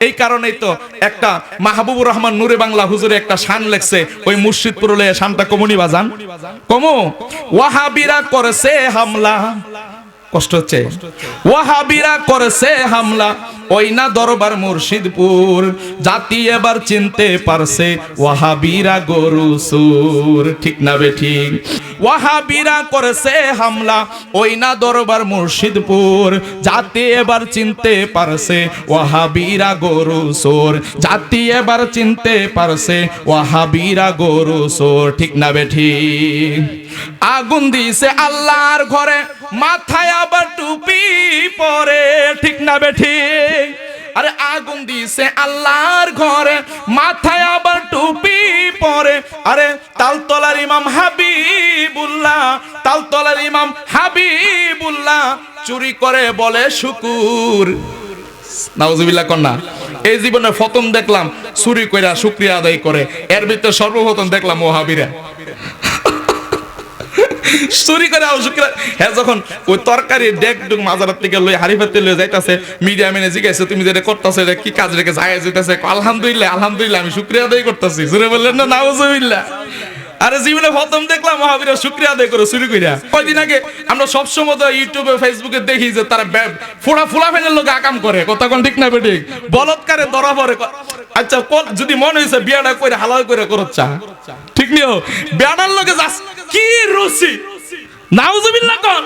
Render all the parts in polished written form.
এই কারণেই তো একটা মাহবুবুর রহমান নূরে বাংলা হুজুরে একটা শান লেখছে, ওই মুর্শিদপুর লয়ে শানটা কমুনি বাজান কমু। ওয়াহাবিরা করেছে হামলা, কষ্ট হচ্ছে, ওয়াহাবিরা করেছে হামলা, ওই না দরবার মুর্শিদপুর, জাতি এবার চিনতে পারছে ওয়াহাবিরা গরু সুর, ঠিক না বেঠিক? ওয়াহাবিরা করেছে হামলা, ওই না দরবার মুর্শিদপুর, জাতি এবার চিনতে পারছে ওয়াহাবিরা গরু সুর, জাতি এবার চিনতে পারছে ওয়াহাবিরা গরু সুর, ঠিক না বেঠিক? আগুন দিছে আল্লাহর ঘরে, মাথায় আবার টুপি পরে, ঠিক না বেঠিক? আরে আগুন দিছে আল্লাহর ঘরে, মাথায় আবার টুপি পরে, আরে তালতলার ইমাম হাবিবুল্লাহ, তালতলার ইমাম হাবিবুল্লাহ চুরি করে বলে শুকুর। নাউজুবিল্লাহ কন্যা। এই জীবনে প্রথম দেখলাম চুরি কইরা শুকরিয়া আদায় করে, এর ভিতরে সর্বপ্রথম দেখলাম ওয়াহাবিরা চুরি করে শুকরিয়া। হ্যাঁ, যখন ওই তরকারি ডেক ডুক মাজার থেকে লই হারিফাতে লই যাইতাছে, মিডিয়া মেনে জিজ্ঞাসা তুমি যেটা করতেছো এটা কি কাজ রেখে যায় যাইতাছে, আলহামদুলিল্লাহ আলহামদুলিল্লাহ আমি শুকরিয়া আদায় করতেছি। জোরে বললেন না নাউজুবিল্লাহ? আরে জীবনে প্রথম দেখলাম ওয়াহাবিরা শুকরিয়া আদায় করে চুরি কইরা। কয়দিন আগে আমরা সবসময় তো ইউটিউবে ফেসবুকে দেখি যে তারা ফুলা ফেনের লোক আকাম করে, কথা কোন ঠিক না বেঠিক? বলৎকারে ধরা পড়ে। আচ্ছা যদি মনে হইছে বিয়াটা কইরা হালাল করে করচ্ছা, ঠিক নিও বিয়াটার লোকে যাস কি রুচি, নাউজুবিল্লাহ কোন?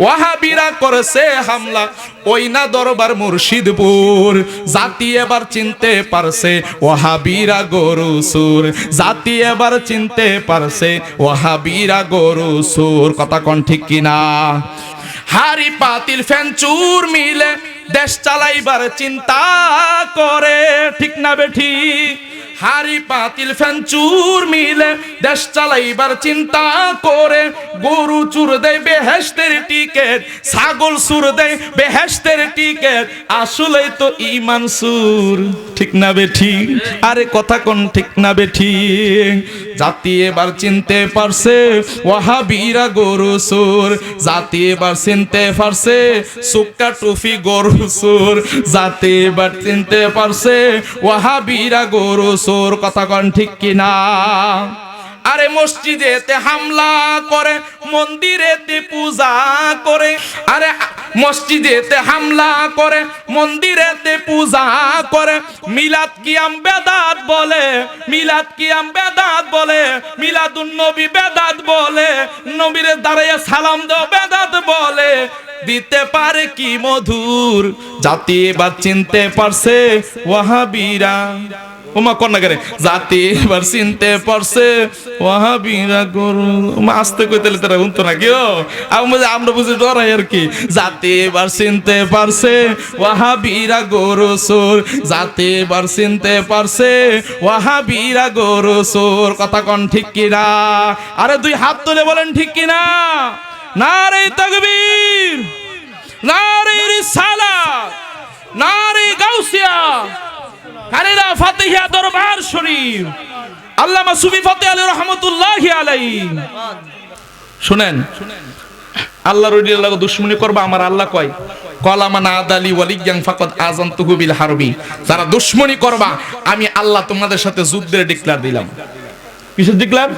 ওয়াহাবিরা করেছে হামলা, ওই না দরবার মুর্শিদপুর, জাতি এবার চিনতে পারছে ওয়াহাবিরা গরু সুর, জাতি এবার চিনতে পারছে ওয়াহাবিরা গরু সুর, কথা কোন ঠিক কিনা? হারি পাতিল ফ্যান চুর মিলে দেশ চালাইবার চিন্তা করে, ঠিক না বেঠিক? হারি পাতিল ফ্যান চুর মিলে দেশ চালাইবার চিন্তা করে, গরু চুর দেয় বেহেশতের টিকেট, ছাগল চুর দেয় বেহেশতের টিকেট, আসলেই তো ইমান সুর, ঠিক না বেঠিক? আরে কথা কোন ঠিক না বেঠিক? জাতি এবার চিনতে পারছে ওয়াহাবিরা গরু সুর, জাতি এবার চিনতে পারছে সুক্কা টুফি গরু সুর, জাতি এবার চিনতে পারছে ওয়াহাবিরা গরু সুর, কথা কোন ঠিক কিনা? আরে মসজিদেতে হামলা করে, মন্দিরেতে পূজা করে, আরে মসজিদেতে হামলা করে, মন্দিরেতে পূজা করে, মিলাদ কিয়াম বেদাত বলে, মিলাদ কিয়াম বেদাত বলে, মিলাদুন নবী বেদাত বলে, নবীরে দাঁড়াইয়া সালাম দাও বেদাত বলে, দিতে পারে কি মধুর, জাতি এবার চিনতে পারছে ওয়াহাবিরা। ওমা কন্যা করে জাতি এবার চিনতে পারছে ওয়াহাবিরা গরু, আস্তে কইতে তারা উনতো না কেউ, আমরা বুঝি ডরাই আর কি। জাতি এবার চিনতে পারছে ওয়াহাবিরা গরু সুর, জাতি এবার চিনতে পারছে ওয়াহাবিরা গরু সুর, কথা কোন ঠিক কিনা? আরে দুই হাত তুলে বলেন ঠিক কিনা? নারে তাকবীর, নারে রিসালাত, নারে গাউসিয়া, কারেরা ফাতিহা দরবার শরীফ, আল্লামা সুফি ফতে আলী রহমতুল্লাহি আলাইহি। শুনেন, আল্লাহর ওলির লাগে দুশমনি করবা, আমার আল্লাহ কয় কলামান আদালি ওয়ালিয়ান ফাকাদ আযানতুহু বিল হারবি, যারা দুশমনি করবা আমি আল্লাহ তোমাদের সাথে যুদ্ধের ডিক্লার দিলাম। কিসের ডিক্লার?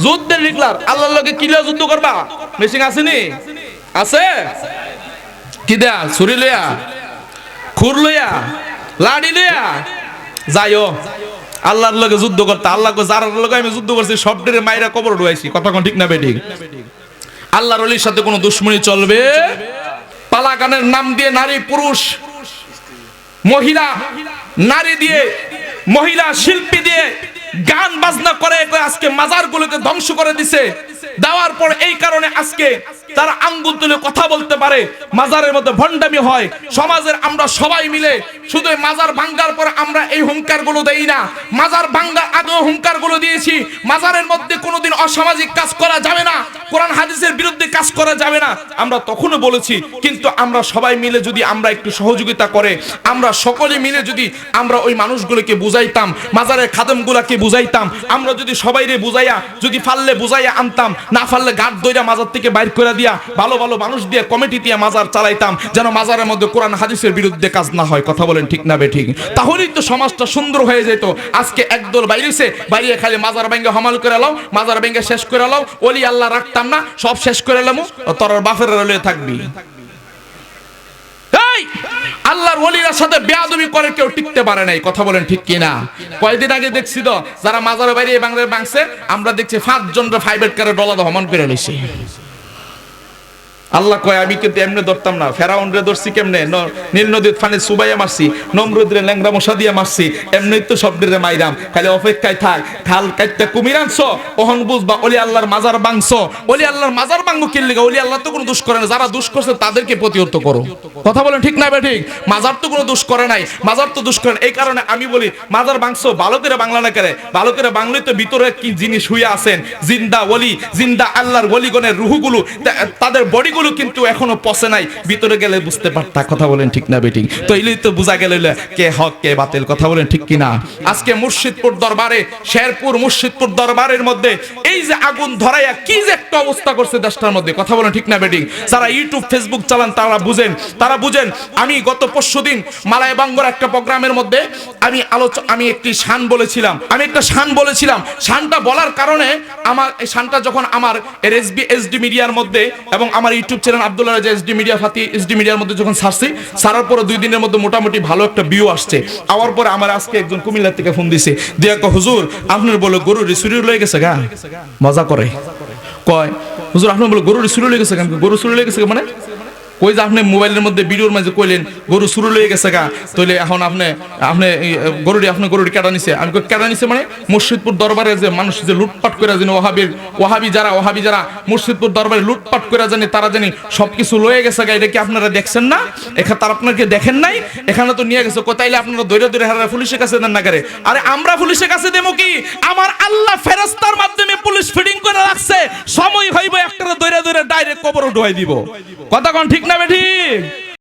যুদ্ধের ডিক্লার। আল্লাহর লগে কি লইয়া যুদ্ধ করবা? মেশিন আসেনি? আছে কি দেয়া? ছুরি লইয়া, খুর লইয়া, লাড়ি লইয়া যাইও আল্লাহর লগে যুদ্ধ করতে। আল্লাহ যার লগে আমি যুদ্ধ করছি সবটির মাইরা কবর ঢুকাইছি, কথা কোন ঠিক না বেঠিক? আল্লাহর ওলির সাথে কোনো দুশমনি চলবে? পালাগানের নাম দিয়ে নারী পুরুষ, মহিলা নারী দিয়ে, মহিলা শিল্পী দিয়ে গান বাজনা করে আজকে মাজারগুলোকে ধ্বংস করে দিছে। দেওয়ার পর এই কারণে আজকে তারা আঙ্গুল তুলে কথা বলতে পারে, মাজারের মধ্যে ভণ্ডামি হয়। সমাজের আমরা সবাই মিলে শুধু মাজার ভাঙ্গার পর আমরা এই হুঙ্কারগুলো দেই না, মাজার ভাঙ্গার আগেও হুঙ্কারগুলো দিয়েছি। মাজারের মধ্যে কোনোদিন অসামাজিক কাজ করা যাবে না, কোরআন হাদিসের বিরুদ্ধে কাজ করা যাবে না, আমরা তখনও বলেছি। কিন্তু আমরা সবাই মিলে যদি আমরা একটু সহযোগিতা করে, আমরা সকলে মিলে যদি আমরা ওই মানুষগুলোকে বুঝাইতাম, মাজারের খাদেমগুলোকে বুঝাইতাম, আমরা যদি সবাইরে বুঝাইয়া, যদি পারলে বুঝাইয়া আনতাম, না পারলে গাট দইরা মাজার থেকে বাইর করে দিয়া ভালো ভালো মানুষ দিয়ে কমিটি দিয়ে মাজার চালাইতাম, যেন মাজারের মধ্যে কোরআন হাদিসের বিরুদ্ধে কাজ না হয়। কথা বলে বলেন ঠিক না বেঠিক? তাহলেই তো সমাজটা সুন্দর হয়ে যেত। আজকে একদল বাইরেছে, বাইরে খালি মাজার ভাঙ্গা হমাল করে লাও, মাজার ভাঙ্গা শেষ করে লাও, ওলি আল্লাহ রাখতাম না, সব শেষ করে লামু, তোর বাপের লয়ে থাকবি। আল্লাহর ওলির সাথে বেয়াদবি করে কেউ টিকতে পারে নাই, কথা বলেন ঠিক কিনা? কয়েকদিন আগে দেখছি তো যারা মাজারের বাইরে বাংলাদেশ বাংছে, আমরা দেখছি 5 জনরে 5 কারে ডলা হমান করে লইছে। আল্লাহ কয় আমি কিন্তু এমনি ধরতাম না, ফেরাউন রে ধরছি কেমনে, নীল নদীর ফানে সুবাইয়া মারছি, নমরুদ রে ল্যাংরা মশা দিয়ে মারছি, এমনিই তো সব রে মাইরাম। খালি অপেক্ষায় থাক, খাল কাটতে কুমির আনছো, ওহন বুঝবা ওলি আল্লাহর মাজার ভাঙছো। ওলি আল্লাহর মাজার ভাঙবো কি লিগা? ওলি আল্লাহ তো কোনো দোষ করে না, যারা দোষ করছে তাদেরকে প্রতিহত করো, কথা বলেন ঠিক না বেঠিক? মাজার তো কোনো দোষ করে নাই, মাজার তো দোষ করে। এই কারণে আমি বলি মাজার ভাঙছো, ভালো করে বাংলা না করে, ভালো করে বাংলে তো ভিতরে কি জিনিস শুয়ে আছেন, জিন্দা ওলি, জিন্দা আল্লাহর ওলিগণের রুহগুলো, তাদের বডিগুলো কিন্তু এখনো পচে নাই, ভিতরে গেলে বুঝতে পারতা, কথা বলেন ঠিক না বেঠিক? তো এইলেই তো বোঝা গেল কে হক কে বাতিল, কথা বলেন ঠিক কিনা? আজকে মুর্শিদপুর দরবারে, শেরপুর মুর্শিদপুর দরবারের মধ্যে এই যে আগুন ধরাইয়া কি যে একটা অবস্থা করছে দেশটার মধ্যে, কথা বলেন ঠিক না বেঠিক? যারা ইউটিউব ফেসবুক চালান তারা বুঝেন। আমি গত পরশুদিন মালায় বাঙ্গর একটা প্রোগ্রামের মধ্যে আমি একটি শান বলেছিলাম, শানটা বলার কারণে আমার এই শানটা যখন আমার এসডি মিডিয়ার মধ্যে এবং আমার ইউটিউব চ্যানেল আব্দুল্লাহ রাজা এসডি মিডিয়া ফাতি এসডি মিডিয়ার মধ্যে যখন সারার পরে 2 দিনের মধ্যে মোটামুটি ভালো একটা ভিউ আসছে। আওয়ার পরে আমার আজকে একজন কুমিল্লা থেকে ফোন দিছে, দিয়া কয় হুজুর আপনার বলে গরু রিসুরি লয়ে গেছে গা, মজা করে কয় হুজুর আপনার বলে গরু রিসুরি লয়ে গেছে, গরু চুরি লয়ে গেছে মানে কই যে আপনি মোবাইলের মধ্যে ভিডিওর মাঝে কইলেন গরু চুরি লয়ে গেছে গা, তাইলে এখন আপনি গরুটি কেটা নিছে? আমি কই কেটা নিছে মানে মুর্শিদপুর দরবারে যে মানুষ যে লুটপাট করে জানি ওহাবি যারা মুর্শিদপুর দরবারে লুটপাট করে জানি তারা জানি সবকিছু লয়ে গেছে গা, এটা কি আপনারা দেখছেন না? এখানে তার আপনাকে দেখেন নাই? এখানে তো নিয়ে গেছে, কোথাইলে আপনারা দৌড়ে হারা পুলিশের কাছে দেন না করে? আরে আমরা পুলিশের কাছে দেবো কি? আমার আল্লাহ ফেরেশতার মাধ্যমে পুলিশ ফিডিং করে রাখছে, সময় হইব একটা দৌড়ে ডাইরেক্ট কবর ঢুকাই দিব, কথা কোন ঠিক না বেঠিক?